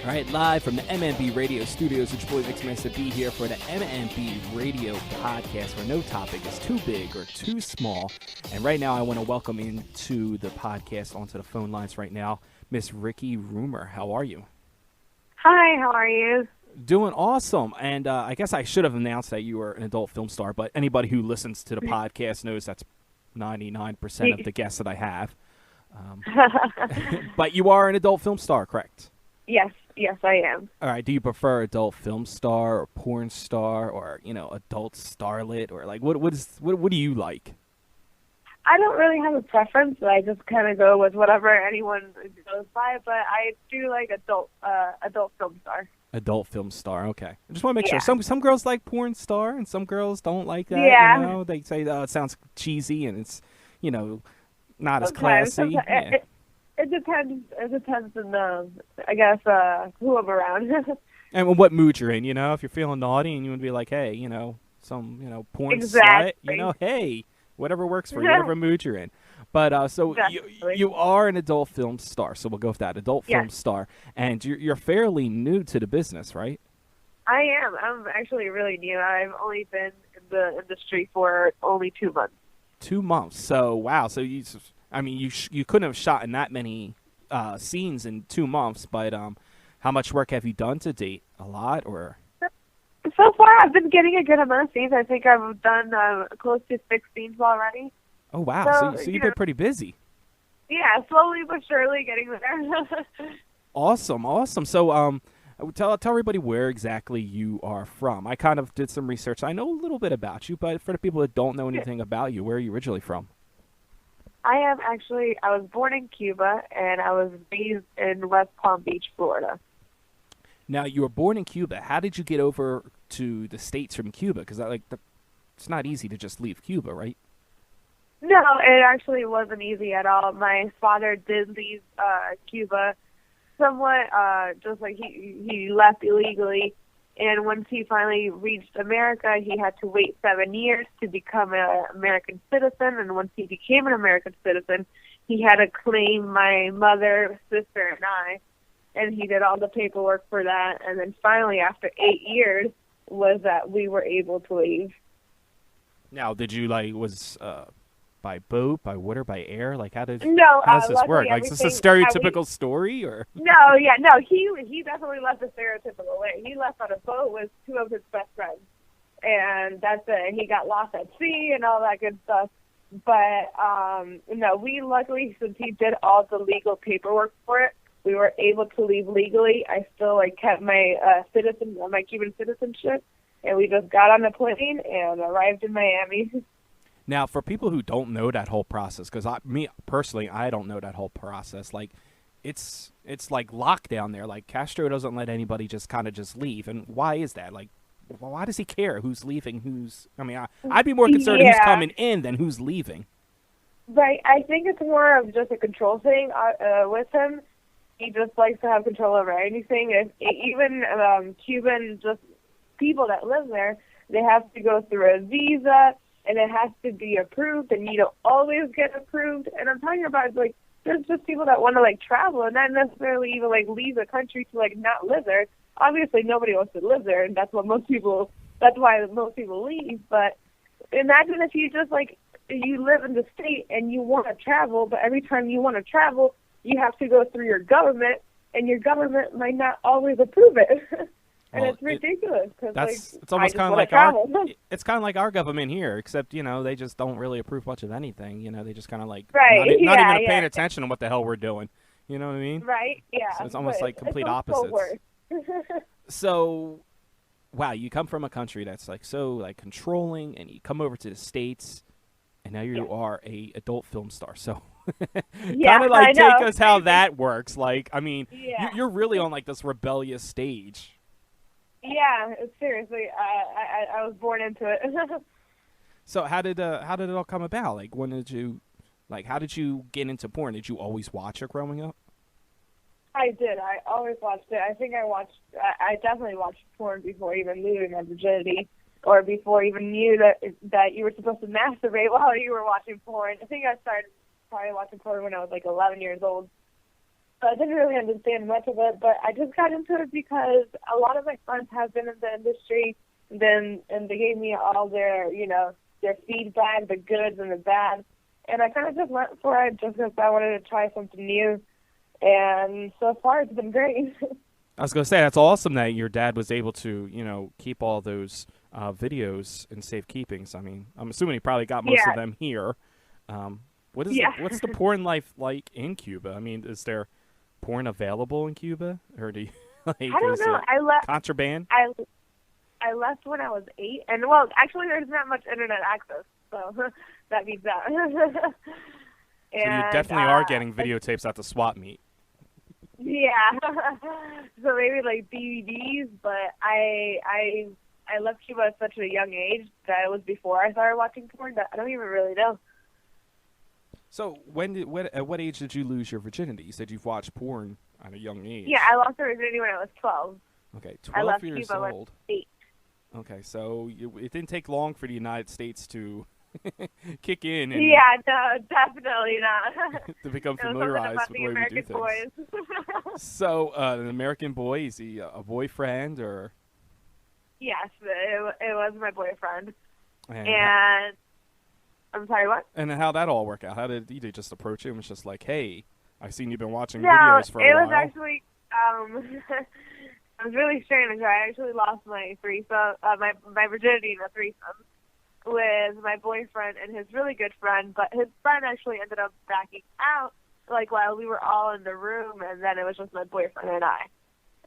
All right, live from the MMB Radio Studios, it's your boy Masta B here for the MMB Radio Podcast, where no topic is too big or too small. And right now, I want to welcome into the podcast onto the phone lines right now, Miss Rikki Rumor. How are you? Hi, how are you? Doing awesome. And I guess I should have announced that you were an adult film star, but anybody who listens to the podcast knows that's 99% of the guests that I have. But you are an adult film star, correct? Yes, I am. All right. Do you prefer adult film star or porn star or, adult starlet, or like what do you like? I don't really have a preference. I just kind of go with whatever anyone goes by, but I do like adult film star. Adult film star. Okay. I just want to make sure. Some girls like porn star and some girls don't like that. Yeah. They say, it sounds cheesy and it's, not as classy. It depends. It depends on I guess who I'm around. And what mood you're in. If you're feeling naughty and you would be like, hey, some porn exactly. slut. Hey, whatever works for you, whatever mood you're in. But so exactly. you are an adult film star. So we'll go with that, adult film star, and you're fairly new to the business, right? I am. I'm actually really new. I've only been in the industry for only 2 months. 2 months. So wow. So you couldn't have shot in that many scenes in 2 months. But how much work have you done to date? A lot, or? So far, I've been getting a good amount of scenes. I think I've done close to 6 scenes already. Oh wow. So you've been pretty busy. Yeah, slowly but surely getting there. Awesome. So tell everybody where exactly you are from. I kind of did some research. I know a little bit about you, but for the people that don't know anything about you, where are you originally from? I was born in Cuba, and I was raised in West Palm Beach, Florida. Now, you were born in Cuba. How did you get over to the States from Cuba? Because it's not easy to just leave Cuba, right? No, it actually wasn't easy at all. My father did leave Cuba somewhat, just like he left illegally. And once he finally reached America, he had to wait 7 years to become an American citizen. And once he became an American citizen, he had to claim my mother, sister, and I. And he did all the paperwork for that. And then finally, after 8 years, was that we were able to leave. Now, did you, by boat, by water, by air? How does this work? Is this a stereotypical story, or? No. He definitely left a stereotypical way. He left on a boat with 2 of his best friends, and that's it. He got lost at sea and all that good stuff. But no, we luckily, since he did all the legal paperwork for it, we were able to leave legally. I still kept my my Cuban citizenship, and we just got on the plane and arrived in Miami. Now, for people who don't know that whole process, because me personally, I don't know that whole process. It's like lockdown there. Castro doesn't let anybody just leave. And why is that? Why does he care who's leaving? I'd be more concerned who's coming in than who's leaving. Right. I think it's more of just a control thing with him. He just likes to have control over anything. Even Cuban just people that live there, they have to go through a visa. And it has to be approved, and you don't always get approved. And I'm talking about, there's just people that want to, travel and not necessarily even, leave the country to, not live there. Obviously, nobody wants to live there, and that's why most people leave. But imagine if you just, you live in the state and you want to travel, but every time you want to travel, you have to go through your government, and your government might not always approve it. And it's ridiculous because it's almost kind of it's kind of like our government here, except they just don't really approve much of anything. They just kind of not even paying attention to what the hell we're doing. You know what I mean? Right. Yeah. So it's almost complete opposites. So, wow, you come from a country that's so controlling, and you come over to the States, and now you are a adult film star. So. Kind of take us how that works. You're really on this rebellious stage. Yeah, seriously, I was born into it. So how did it all come about? When did you, how did you get into porn? Did you always watch it growing up? I did. I always watched it. I think I definitely watched porn before even losing my virginity, or before even knew that you were supposed to masturbate while you were watching porn. I think I started probably watching porn when I was 11 years old. So I didn't really understand much of it, but I just got into it because a lot of my friends have been in the industry, and they gave me all their, their feedback, the goods and the bad. And I kind of just went for it just because I wanted to try something new. And so far, it's been great. I was going to say, that's awesome that your dad was able to, keep all those videos in safekeepings. I mean, I'm assuming he probably got most of them here. What's the porn life like in Cuba? I mean, is there porn available in Cuba? Or do you, I don't know. I left contraband? I left when I was 8. And, well, actually, there's not much internet access. So that means that. So you definitely are getting videotapes at the swap meet. Yeah. So maybe like DVDs, but I left Cuba at such a young age that it was before I started watching porn that I don't even really know. So at what age did you lose your virginity? You said you've watched porn at a young age. Yeah, I lost my virginity when I was 12. Okay, 12 I left years Cuba old. When I was 8. Okay, so it didn't take long for the United States to kick in. And yeah, no, definitely not. to become familiarized with the way we do things. Boys. So, an American boy, is he a boyfriend or? Yes, it was my boyfriend. And I'm sorry, what? And how'd that all work out? How did you just approach him? It's just like, hey, I've seen you've been watching videos for a while. No, it was actually, it was really strange. I actually lost my threesome, my virginity in a threesome with my boyfriend and his really good friend, but his friend actually ended up backing out, like, while we were all in the room, and then it was just my boyfriend and I.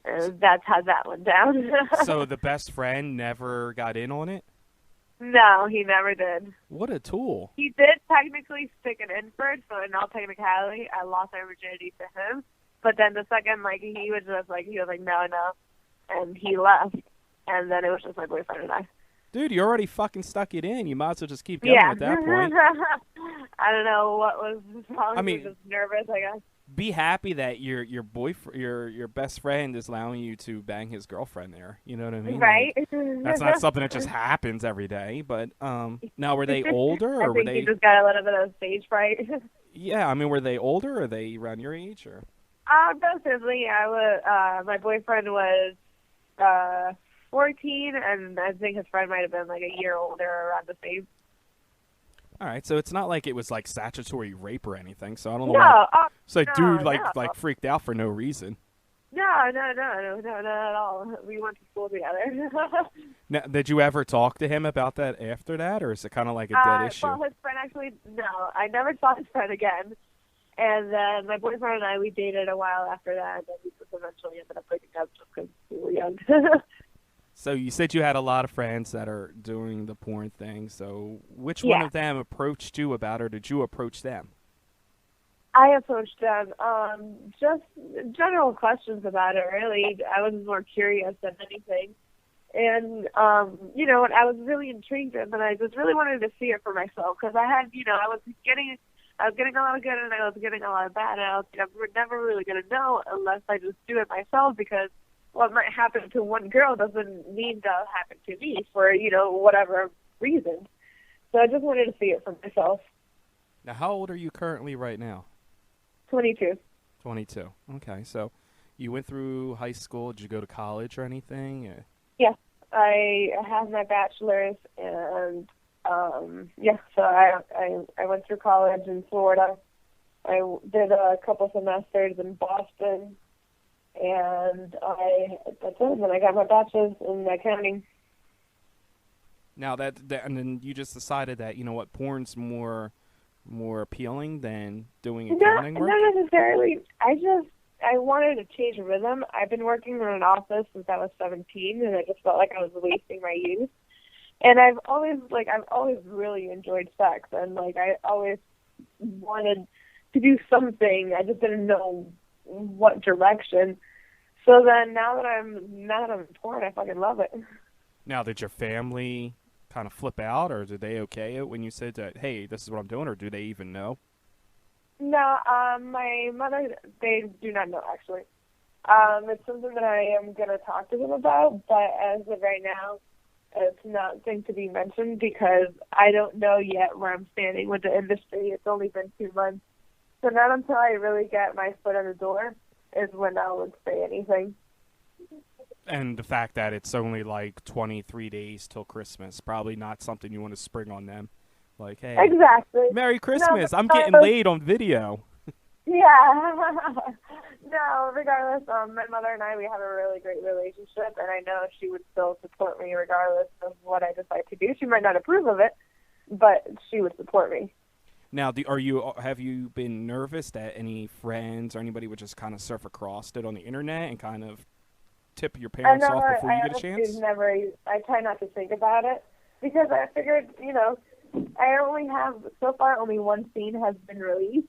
And that's how that went down. So the best friend never got in on it? No, he never did. What a tool. He did technically stick an in first, so in all technicality, I lost my virginity to him. But then the second, he was like, no, and he left. And then it was just my boyfriend and I. Dude, you already fucking stuck it in. You might as well just keep going at that point. I don't know what was wrong. I was just nervous, I guess. Be happy that your boyfriend, your best friend, is allowing you to bang his girlfriend there. You know what I mean? Right. That's not something that just happens every day. But now, were they older, or I think he just got a little bit of stage fright. Yeah, I mean, were they older, or are they around your age, or? Relatively. My boyfriend was 14, and I think his friend might have been like a year older, around the same. All right, so it's not like it was like statutory rape or anything. So I don't know. No, dude, like freaked out for no reason. No, not at all. We went to school together. Now, did you ever talk to him about that after that, or is it kind of like a dead issue? Well, his friend actually, no, I never saw his friend again. And then my boyfriend and I, we dated a while after that, and then we just eventually ended up breaking up just because we were young. So you said you had a lot of friends that are doing the porn thing. So which one of them approached you about, or did you approach them? I approached them. Just general questions about it, really. I was more curious than anything. And, I was really intrigued, and I just really wanted to see it for myself, because I had, I was getting a lot of good, and I was getting a lot of bad, and I was never really going to know unless I just do it myself, because what might happen to one girl doesn't mean to happen to me for, whatever reason. So I just wanted to see it for myself. Now, how old are you currently right now? 22. 22. Okay, so you went through high school. Did you go to college or anything? Yeah, I have my bachelor's, and so I went through college in Florida. I did a couple semesters in Boston, and that's it. And then I got my bachelor's in accounting. Now and then you just decided that, porn's more appealing than doing accounting work? Not necessarily. I wanted to change rhythm. I've been working in an office since I was 17, and I just felt like I was wasting my youth. And I've always really enjoyed sex, and I always wanted to do something. I just didn't know what direction. So then now that I'm in porn, I fucking love it. Now, did your family kind of flip out, or did they okay it when you said that, hey, this is what I'm doing, or do they even know? No, my mother, they do not know, actually. It's something that I am going to talk to them about, but as of right now, it's not going to be mentioned because I don't know yet where I'm standing with the industry. It's only been 2 months. So not until I really get my foot in the door is when I would say anything. And the fact that it's only like 23 days till Christmas, probably not something you want to spring on them. Like, hey, Exactly. Merry No, Christmas, I'm getting laid on video. yeah. No, regardless, my mother and I, we have a really great relationship, and I know she would still support me regardless of what I decide to do. She might not approve of it, but she would support me. Now, have you been nervous that any friends or anybody would just kind of surf across it on the internet and kind of tip your parents off before you get a chance? I try not to think about it because I figured, I so far only one scene has been released,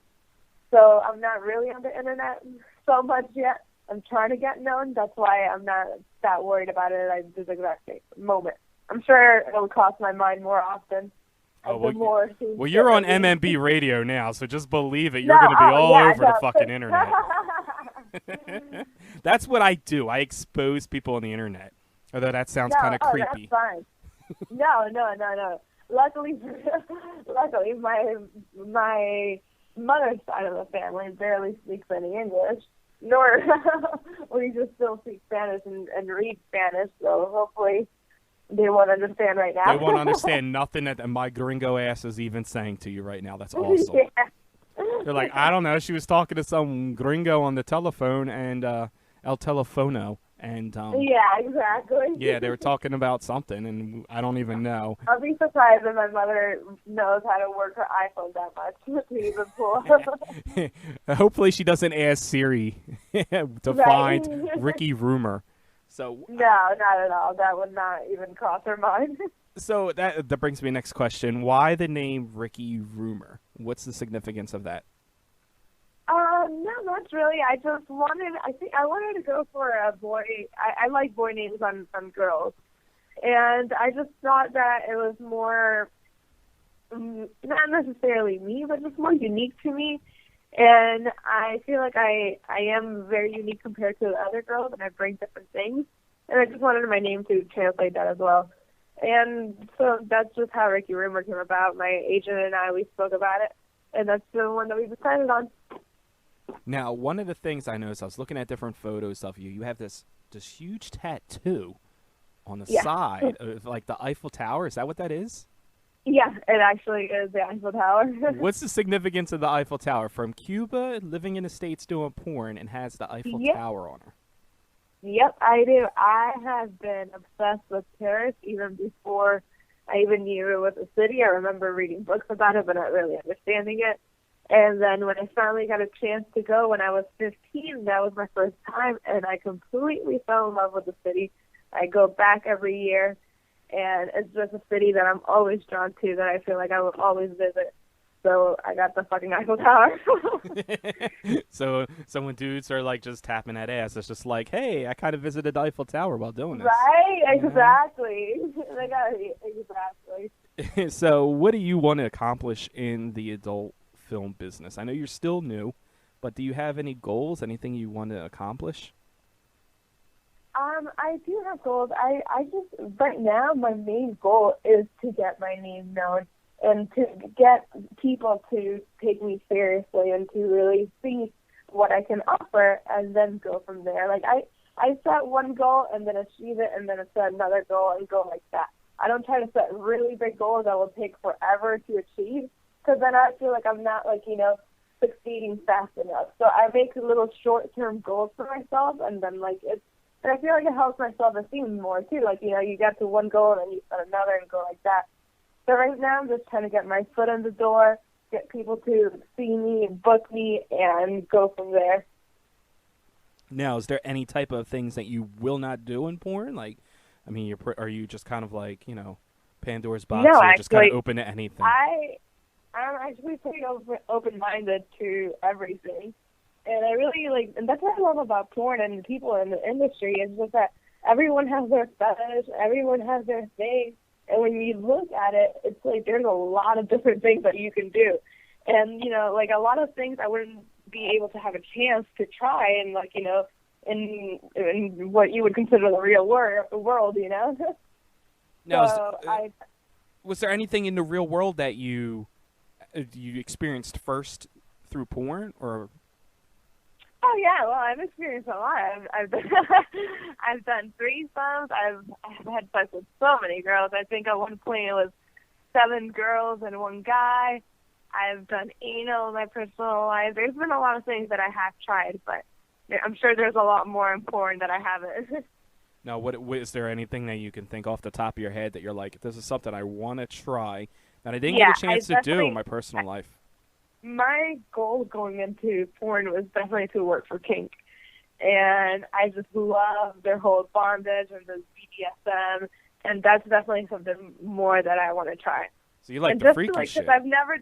so I'm not really on the internet so much yet. I'm trying to get known. That's why I'm not that worried about it at this exact moment. I'm sure it'll cross my mind more often. Oh, well, you're on MMB radio now, so just believe it. You're going to be over the fucking internet. That's what I do. I expose people on the internet. Although that sounds kind of creepy. That's fine. No. Luckily, my mother's side of the family barely speaks any English, nor we just still speak Spanish and read Spanish. So hopefully they won't understand right now. They won't understand nothing that my gringo ass is even saying to you right now. That's awesome. Yeah. They're like, I don't know. She was talking to some gringo on the telephone and El Telefono. And yeah, exactly. Yeah, they were talking about something, and I don't even know. I'll be surprised if my mother knows how to work her iPhone that much to even pull. Hopefully she doesn't ask Siri to find Rikki Rumor. So no, not at all. That would not even cross her mind. So that brings me to the next question. Why the name Rikki Rumor? What's the significance of that? No, not really. I wanted to go for a boy. I like boy names on girls. And I just thought that it was more, not necessarily me, but just more unique to me. And I feel like I am very unique compared to the other girls, and I bring different things. And I just wanted my name to translate that as well. And so that's just how Rikki Rumor came about. My agent and I, we spoke about it, and that's the one that we decided on. Now, one of the things I noticed, I was looking at different photos of you. You have this huge tattoo on the side of like the Eiffel Tower. Is that what that is? Yeah, it actually is the Eiffel Tower. What's the significance of the Eiffel Tower? From Cuba, living in the States doing porn, and has the Eiffel Tower on her. Yep, I do. I have been obsessed with Paris even before I even knew it was a city. I remember reading books about it, but not really understanding it. And then when I finally got a chance to go when I was 15, that was my first time, and I completely fell in love with the city. I go back every year, and it's just a city that I'm always drawn to, that I feel like I will always visit. So I got the fucking Eiffel Tower. So when dudes are like just tapping that ass, it's just like, hey, I kind of visited the Eiffel Tower while doing this. Right? Exactly. Exactly. So what do you want to accomplish in the adult film business? I know you're still new, but do you have any goals, anything you want to accomplish? I do have goals. I just, right now, my main goal is to get my name known and to get people to take me seriously and to really see what I can offer and then go from there. Like, I set one goal and then achieve it and then set another goal and go like that. I don't try to set really big goals that will take forever to achieve, because then I feel like I'm not, like, succeeding fast enough. So I make little short-term goals for myself, and then, and I feel like it helps my self-esteem more, too. Like, you get to one goal, and then you set another and go like that. So right now I'm just trying to get my foot in the door, get people to see me and book me, and go from there. Now, is there any type of things that you will not do in porn? Like, I mean, are you just kind of like, Pandora's box? No, actually, just kind of open to anything? I'm actually pretty open-minded to everything. And I really, and that's what I love about porn and the people in the industry, is just that everyone has their fetish, everyone has their thing. And when you look at it, it's like there's a lot of different things that you can do. And, a lot of things I wouldn't be able to have a chance to try in, in what you would consider the real world, Now, was there anything in the real world that you experienced first through porn, or? Oh yeah, well I've experienced a lot. I've I've done threesomes. I've had sex with so many girls. I think at one point it was 7 girls and 1 guy. I've done anal in my personal life. There's been a lot of things that I have tried, but I'm sure there's a lot more in porn that I haven't. Now, what is there anything that you can think off the top of your head that you're like, this is something I want to try that I didn't get a chance to do in my personal life? My goal going into porn was definitely to work for kink. And I just love their whole bondage and the BDSM. And that's definitely something more that I want to try. So you like and the freaky shit. I've never,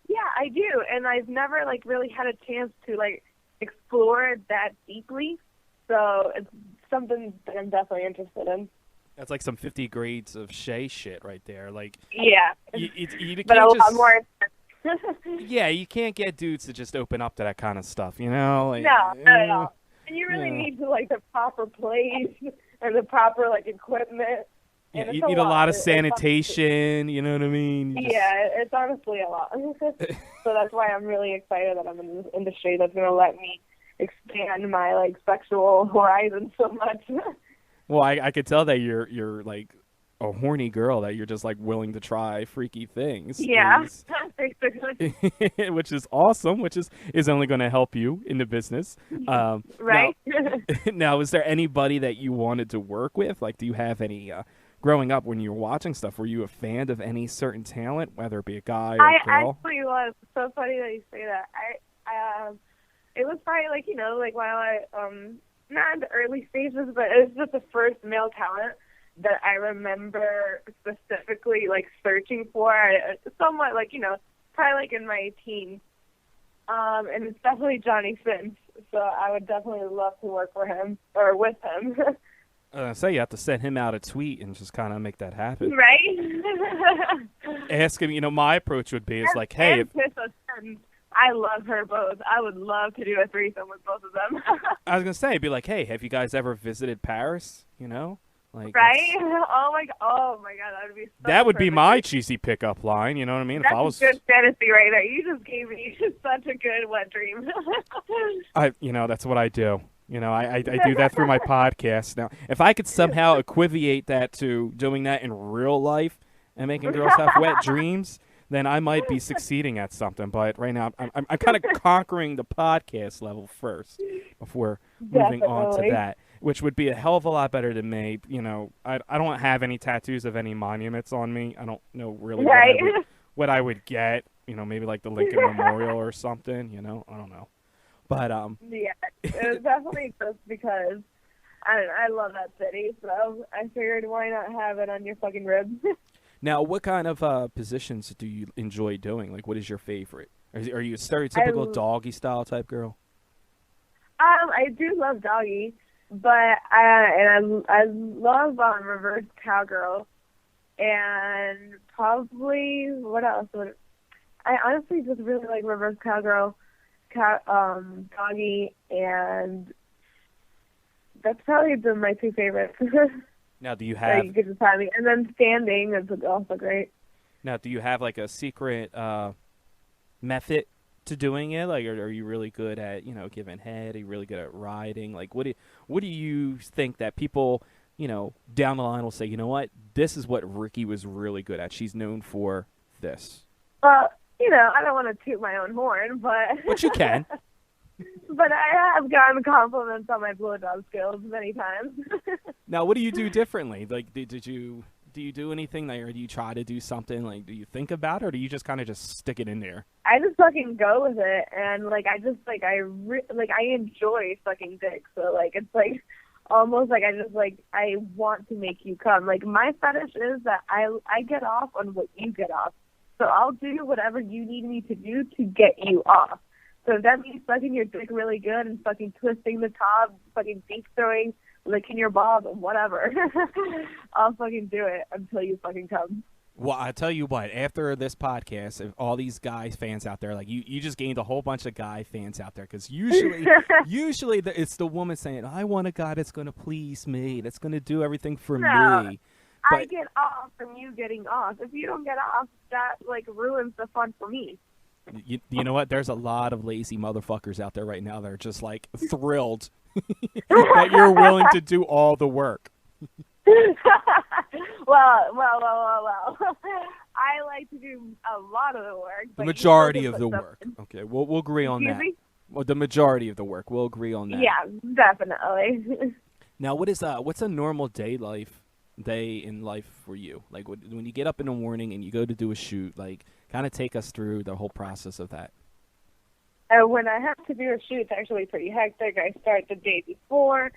yeah, I do. And I've never, like, really had a chance to, like, explore it that deeply. So it's something that I'm definitely interested in. That's like some 50 grades of Shay shit right there. Like, yeah. You but a lot more. Yeah, you can't get dudes to just open up to that kind of stuff, you know? Like, no, not at all. And you really need to, like, the proper place and the proper, like, equipment. Yeah, you need a lot of sanitation, you know what I mean? Yeah, it's honestly a lot. So that's why I'm really excited that I'm in this industry that's going to let me expand my, like, sexual horizon so much. Well, I could tell that you're like a horny girl, that you're just like willing to try freaky things. Yeah, basically. Which is awesome, which is only going to help you in the business. Right? Now, is there anybody that you wanted to work with? Like, do you have any, growing up when you were watching stuff, were you a fan of any certain talent, whether it be a guy or a girl? I actually was. So funny that you say that. It was probably, like, you know, like, while I, not in the early stages, but it was just the first male talent that I remember specifically, like, searching for. Somewhat, like, you know, probably, like, in my teens. And it's definitely Johnny Sins. So I would definitely love to work for him, or with him. Say you have to send him out a tweet and just kind of make that happen. Right? Ask him, you know, my approach would be is like, hey. I love her both. I would love to do a threesome with both of them. I was going to say, be like, hey, have you guys ever visited Paris? You know? Like, right? Oh my God, that would be so that would be perfect. my cheesy pickup line, you know what I mean? That's if I was a good fantasy right there. You just gave me such a good wet dream. you know, that's what I do. You know, I do that through my podcast. Now, if I could somehow equivalate that to doing that in real life and making girls have wet dreams, then I might be succeeding at something. But right now, I'm kind of conquering the podcast level first before moving on to that, which would be a hell of a lot better than me. You know, I don't have any tattoos of any monuments on me. I don't know really what I would get. You know, maybe like the Lincoln Memorial or something. You know, I don't know. But yeah, it was definitely just because I love that city, so I figured why not have it on your fucking ribs. Now, what kind of positions do you enjoy doing? Like, what is your favorite? Are you a stereotypical doggy style type girl? I do love doggy, but I love reverse cowgirl, and probably what else? I honestly just really like reverse cowgirl, doggy, and that's probably been my 2 favorites. Now, do you have... you get the timing. And then standing is also great. Now, do you have, like, a secret method to doing it? Like, are you really good at, you know, giving head? Are you really good at riding? Like, what do you think that people, you know, down the line will say, you know what, this is what Rikki was really good at. She's known for this. Well, you know, I don't want to toot my own horn, but... But you can. But I have gotten compliments on my blowjob skills many times. Now, what do you do differently? Like, do you do anything there, or do you try to do something? Like, do you think about it, or do you just kind of just stick it in there? I just fucking go with it, and like I just like I enjoy sucking dick. So like it's like almost like I want to make you come. Like my fetish is that I get off on what you get off. So I'll do whatever you need me to do to get you off. So if that means sucking your dick really good and fucking twisting the top, fucking deep throwing, licking your balls, and whatever, I'll fucking do it until you fucking come. Well, I tell you what, after this podcast, if all these guy fans out there, like you just gained a whole bunch of guy fans out there, because usually it's the woman saying, I want a guy that's going to please me, that's going to do everything for me. But I get off from you getting off. If you don't get off, that like ruins the fun for me. You know what? There's a lot of lazy motherfuckers out there right now that are just like thrilled that you're willing to do all the work. well. I like to do a lot of the work. The But majority you of put the stuff work. in. Okay, we'll agree on Excuse that. me? Well, the majority of the work. We'll agree on that. Yeah, definitely. Now, what's a normal day in life for you? Like when you get up in the morning and you go to do a shoot, like kind of take us through the whole process of that. When I have to do a shoot, it's actually pretty hectic. I start the day before.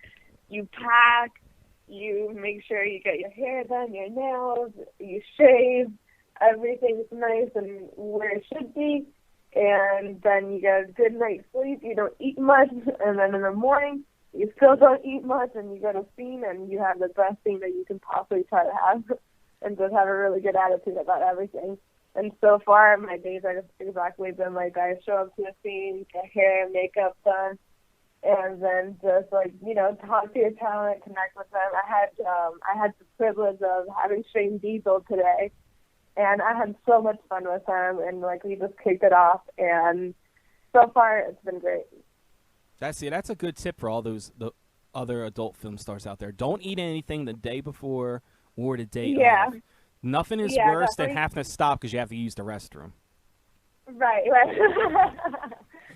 You pack. You make sure you get your hair done, your nails. You shave. Everything's nice and where it should be. And then you get a good night's sleep. You don't eat much. And then in the morning, you still don't eat much. And you go to scene and you have the best scene that you can possibly try to have. And just have a really good attitude about everything. And so far, my days are just exactly been like I show up to the scene, get hair, makeup done, and then just like talk to your talent, connect with them. I had the privilege of having Shane Diesel today, and I had so much fun with him, and like we just kicked it off, and so far it's been great. That's a good tip for all the other adult film stars out there. Don't eat anything the day before or the day of. Nothing is worse than having to stop because you have to use the restroom. Right.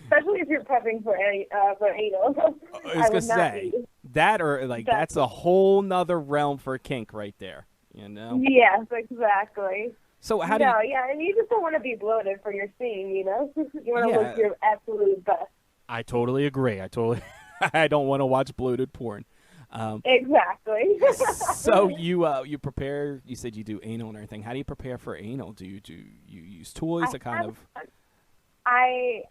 Especially if you're prepping for anal. I was gonna say that, or like that's a whole nother realm for kink right there. You know. Yes, exactly. So how and you just don't want to be bloated for your scene. You want to look your absolute best. I totally agree. I don't want to watch bloated porn. Exactly. So you prepare. You said you do anal and everything. How do you prepare for anal? Do you use toys to kind of? I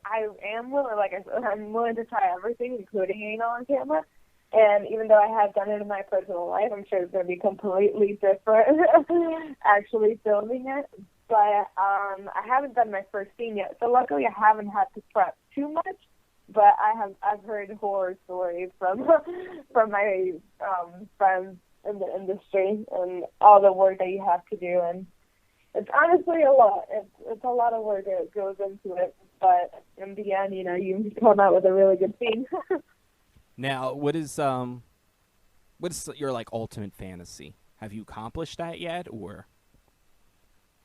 am willing. Like I said, I'm willing to try everything, including anal on camera. And even though I have done it in my personal life, I'm sure it's going to be completely different actually filming it. But I haven't done my first scene yet, so luckily I haven't had to prep too much. But I've heard horror stories from my friends in the industry and all the work that you have to do, and it's honestly a lot. It's a lot of work that goes into it, but in the end, you come out with a really good scene. Now, what is your like ultimate fantasy? Have you accomplished that yet, or?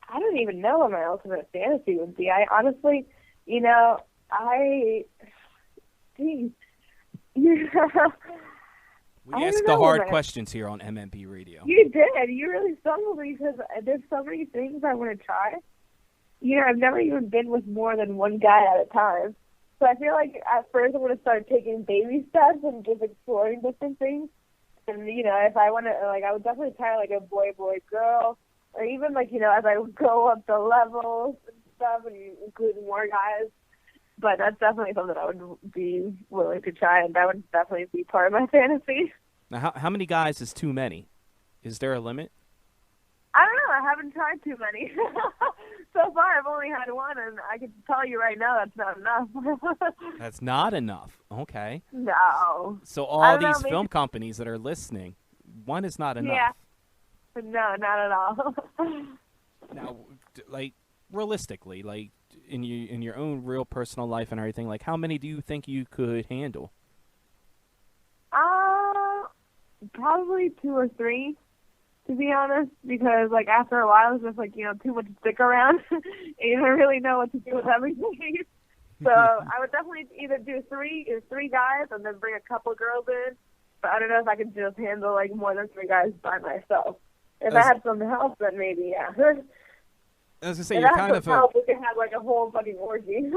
I don't even know what my ultimate fantasy would be. I honestly, We ask the hard questions here on MMB Radio. You did. You really stumbled me because there's so many things I want to try. I've never even been with more than one guy at a time. So I feel like at first I want to start taking baby steps and just exploring different things. And, if I want to, I would definitely try, a boy-girl. Or even, as I would go up the levels and stuff and include more guys. But that's definitely something I would be willing to try, and that would definitely be part of my fantasy. Now, how many guys is too many? Is there a limit? I don't know. I haven't tried too many. So far, I've only had one, and I can tell you right now that's not enough. That's not enough. Okay. No. So all these film companies that are listening, one is not enough. Yeah. No, not at all. Now, realistically, in your own real personal life and everything, how many do you think you could handle? Probably 2 or 3, to be honest, because after a while it's just too much stick around, and you don't really know what to do with everything. So I would definitely either do 3 guys and then bring a couple girls in, but I don't know if I could just handle more than 3 guys by myself. If I had some help, then maybe yeah. I was gonna say you're kind of we can have a whole fucking orgy.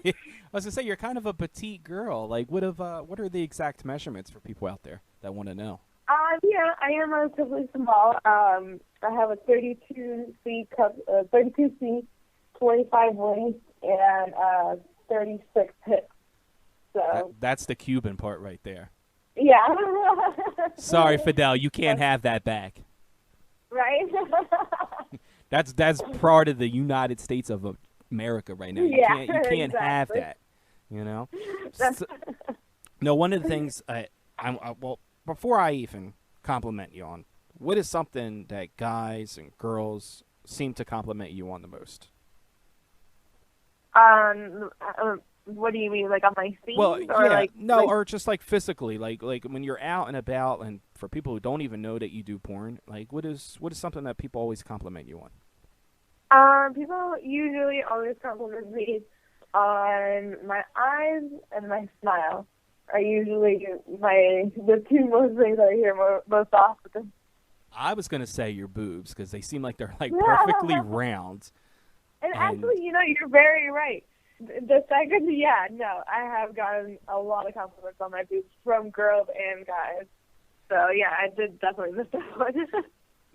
I was gonna say you're kind of a petite girl. what are the exact measurements for people out there that want to know? Yeah, I am relatively small. I have a 32C cup, 32C, 25 waist, and 36 hips. So that's the Cuban part right there. Yeah. Sorry, Fidel, you can't have that back. Right. That's part of the United States of America right now. You can't exactly. have that. So, no, one of the things before I even compliment you on, what is something that guys and girls seem to compliment you on the most? What do you mean, like on my scenes? Well, or yeah, like, no, like, or just like physically, like when you're out and about, and for people who don't even know that you do porn, like what is something that people always compliment you on? people usually always compliment me on my eyes and my smile. Are usually the two most things I hear most often. I was gonna say your boobs because they seem like they're like perfectly round. And And actually, you're very right. The second, yeah, no, I have gotten a lot of compliments on my boobs from girls and guys. So yeah, I did definitely miss that one.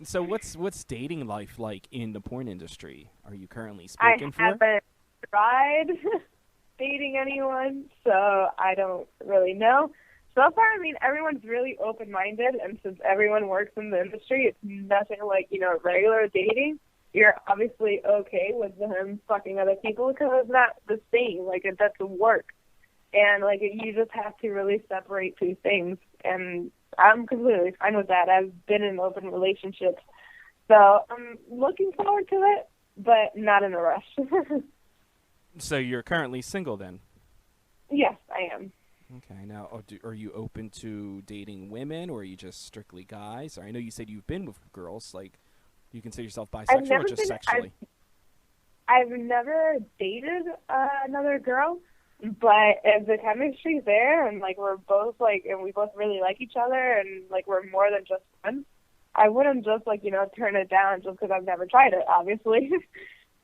so what's dating life like in the porn industry? Are you currently I spoken for? haven't tried dating anyone, so I don't really know. So far, I mean, everyone's really open-minded, and since everyone works in the industry, it's nothing like, regular dating. You're obviously okay with them fucking other people because it's not the same. Like, that's work. And, like, you just have to really separate two things. And I'm completely fine with that. I've been in open relationships. So I'm looking forward to it, but not in a rush. So you're currently single then? Yes, I am. Okay. Now, are you open to dating women, or are you just strictly guys? Or I know you said you've been with girls. Like, do you consider yourself bisexual or just sexually? I've never dated another girl, but if the chemistry's there and like we're both and we both really like each other and like we're more than just friends, I wouldn't just turn it down just because I've never tried it, obviously.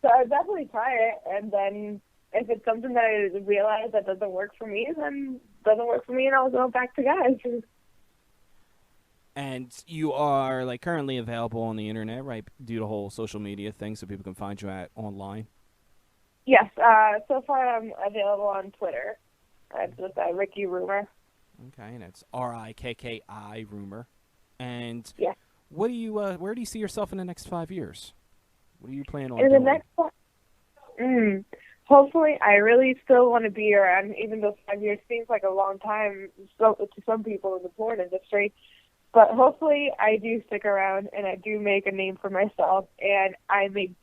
So I'd definitely try it, and then if it's something that I realize that doesn't work for me, then it doesn't work for me, and I'll go back to guys. And you are like currently available on the internet, right? Due to the whole social media thing, so people can find you at online. Yes. So far I'm available on Twitter. It's with Rikki Rumor. Okay, and it's Rikki Rumor. And yeah. What do you? Where do you see yourself in the next 5 years? What do you plan on in doing? the next one? Hopefully, I really still want to be around, even though 5 years seems like a long time to some people in the porn industry. But hopefully, I do stick around, and I do make a name for myself, and I make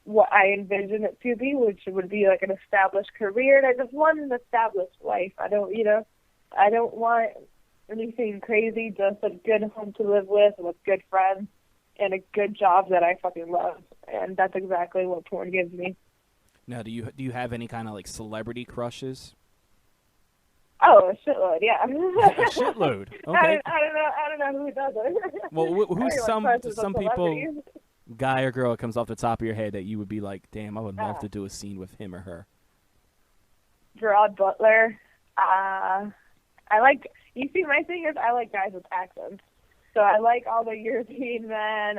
what I envision it to be, which would be like an established career, and I just want an established life. I don't want anything crazy, just a good home to live with good friends, and a good job that I fucking love. And that's exactly what porn gives me. Now, do you have any kind of like celebrity crushes? Oh, a shitload, yeah. A shitload. Okay. I don't know who doesn't. Well, who's some people, celebrities. guy or girl, that comes off the top of your head that you would be like, damn, I would love to do a scene with him or her? Gerard Butler. You see, my thing is I like guys with accents. So I like all the European men,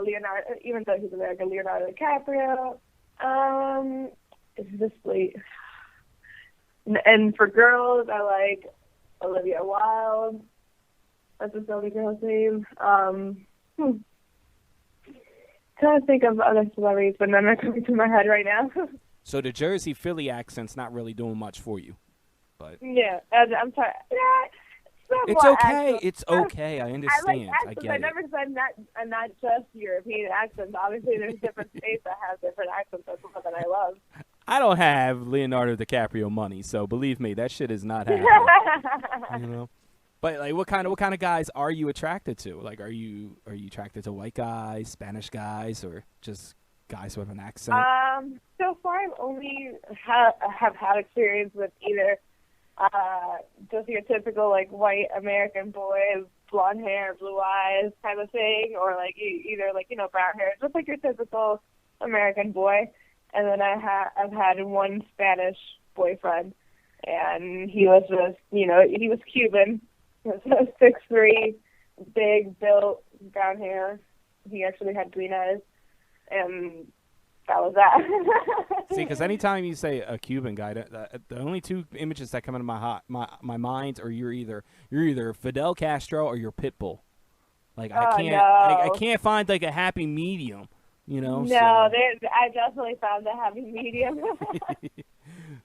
Leonardo, even though he's American, Leonardo DiCaprio. Is this late? And for girls, I like Olivia Wilde. That's the only girl's name. Trying to think of other celebrities, but none are coming to my head right now. So the Jersey Philly accent's not really doing much for you, but yeah, I'm sorry. Yeah, it's okay. accents. It's okay. I understand. I like accents. I get I it. never said not just European accents. Obviously, there's different states that have different accents. That's something I love. I don't have Leonardo DiCaprio money, so believe me, that shit is not happening. You know, but like, what kind of guys are you attracted to? Like, are you attracted to white guys, Spanish guys, or just guys with an accent? So far, I've only have had experience with either just your typical like white American boy, blonde hair, blue eyes kind of thing, or like either like brown hair, just like your typical American boy. And then I've had one Spanish boyfriend, and he was just he was Cuban. He was 6'3", big built, brown hair. He actually had green eyes, and that was that. See, because anytime you say a Cuban guy, the only two images that come into my mind are you're either Fidel Castro or you're Pitbull. Like I can't find like a happy medium, No, I definitely found the happy medium.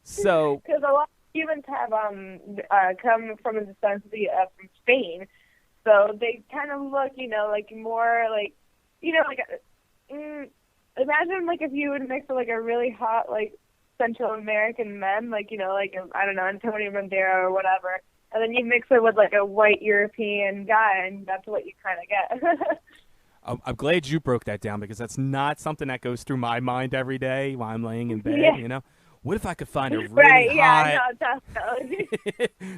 So because a lot of Cubans have come from a descent from Spain, so they kind of look like more like imagine like if you would mix with like a really hot like Central American men, like like I don't know, Antonio Banderas or whatever, and then you mix it with like a white European guy, and that's what you kind of get. I'm glad you broke that down because that's not something that goes through my mind every day while I'm laying in bed. Yeah. What if I could find a really Right? hot Yeah. No, definitely.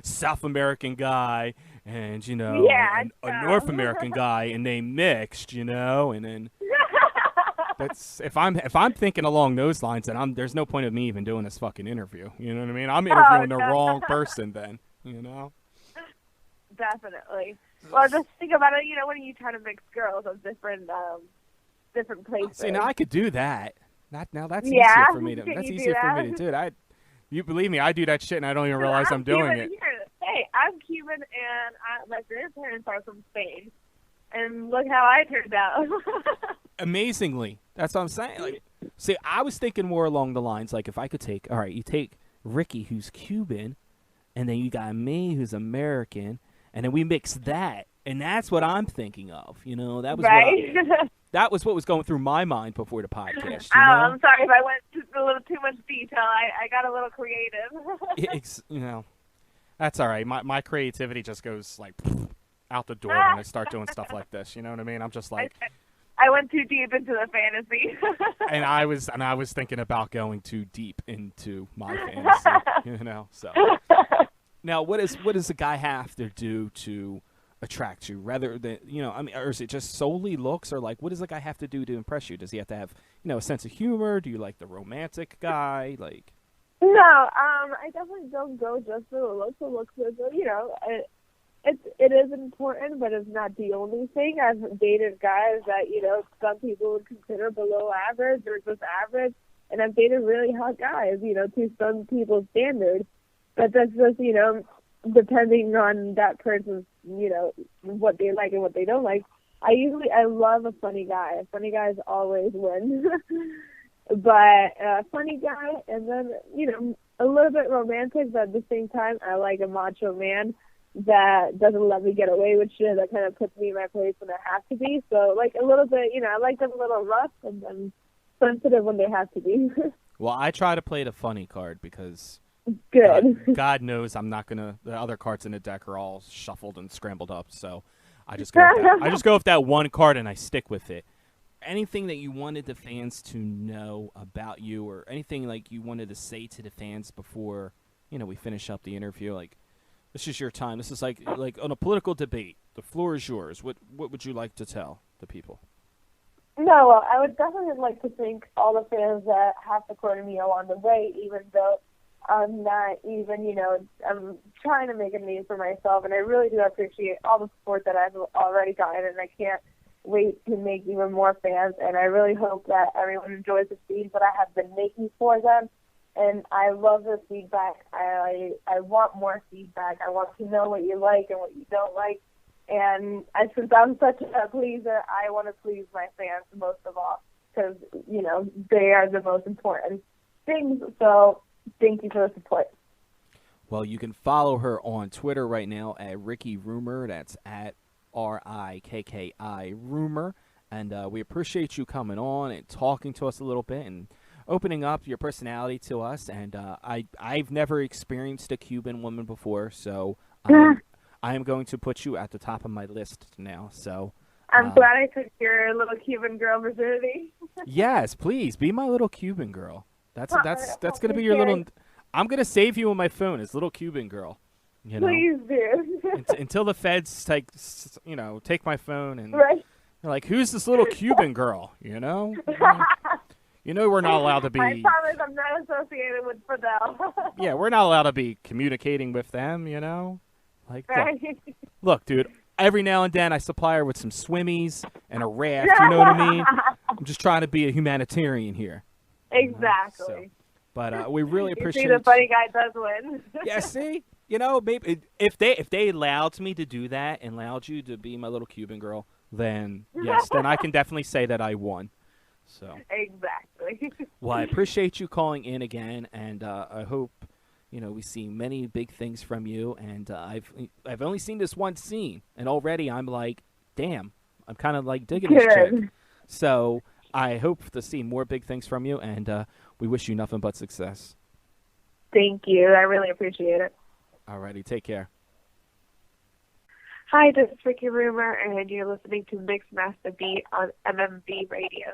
South American guy and Yeah. a North American guy, and they mixed, and then that's if I'm thinking along those lines, then there's no point of me even doing this fucking interview. You know what I mean? I'm interviewing the no. wrong person then. Definitely. Well, just think about it. When you try to mix girls of different places. See, now I could do that. Now that's Yeah, easier for me to. can That's you do easier for me that? to do. You believe me? I do that shit, and I don't even realize I'm doing Cuban it. Here. Hey, I'm Cuban, and my grandparents are from Spain, and look how I turned out. Amazingly, that's what I'm saying. Like, see, I was thinking more along the lines like if I could take. All right, you take Rikki, who's Cuban, and then you got me, who's American, and then we mix that, and that's what I'm thinking of. That was right. that was what was going through my mind before the podcast. I'm sorry if I went a little too much detail. I got a little creative. That's all right. My creativity just goes like out the door when I start doing stuff like this. You know what I mean? I'm just like I went too deep into the fantasy. and I was thinking about going too deep into my fantasy. So now what does a guy have to do to attract you rather than or is it just solely looks, or like what does a guy have to do to impress you? Does he have to have a sense of humor? Do you like the romantic guy? Like no, I definitely don't go just for the looks. The looks is it is important, but it's not the only thing. I've dated guys that some people would consider below average or just average, and I've dated really hot guys to some people's standards. But that's just depending on that person's, what they like and what they don't like. I love a funny guy. Funny guys always win. But funny guy, and then, a little bit romantic, but at the same time, I like a macho man that doesn't let me get away with shit, that kind of puts me in my place when I have to be. So, like, a little bit, I like them a little rough and then sensitive when they have to be. Well, I try to play the funny card because Good. God knows I'm not gonna. The other cards in the deck are all shuffled and scrambled up, so I just go with that one card and I stick with it. Anything that you wanted the fans to know about you, or anything like you wanted to say to the fans before we finish up the interview? Like, this is your time. This is like on a political debate. The floor is yours. What would you like to tell the people? No, well, I would definitely like to thank all the fans that have supported me along the way, even though I'm not even, I'm trying to make a name for myself, and I really do appreciate all the support that I've already gotten, and I can't wait to make even more fans, and I really hope that everyone enjoys the scenes that I have been making for them, and I love the feedback. I want more feedback. I want to know what you like and what you don't like, and since I'm such a pleaser, I want to please my fans most of all, because, they are the most important things, so thank you for the support. Well, you can follow her on Twitter right now at Rikki Rumor. That's at RIKKI Rumor. And we appreciate you coming on and talking to us a little bit and opening up your personality to us. And I've never experienced a Cuban woman before, so I am going to put you at the top of my list now. So I'm glad I took your little Cuban girl virginity. Yes, please be my little Cuban girl. That's gonna be your little. I'm gonna save you on my phone as little Cuban girl. Please do. Until the feds take my phone and right. they're like, who's this little Cuban girl? We're not allowed to be. I promise I'm not associated with Fidel. Yeah, we're not allowed to be communicating with them. Like, right. Look, dude. Every now and then I supply her with some swimmies and a raft. You know what I mean? I'm just trying to be a humanitarian here. Exactly. But we really appreciate. See, the funny guy does win. Yeah, see, maybe if they allowed me to do that and allowed you to be my little Cuban girl, then yes, then I can definitely say that I won. So exactly. Well, I appreciate you calling in again, and I hope we see many big things from you. And I've only seen this one scene, and already I'm like, damn, I'm kind of like digging this chick. So. I hope to see more big things from you, and we wish you nothing but success. Thank you. I really appreciate it. Alrighty, take care. Hi, this is Rikki Rumor, and you're listening to Mixed Master Beat on MMB Radio.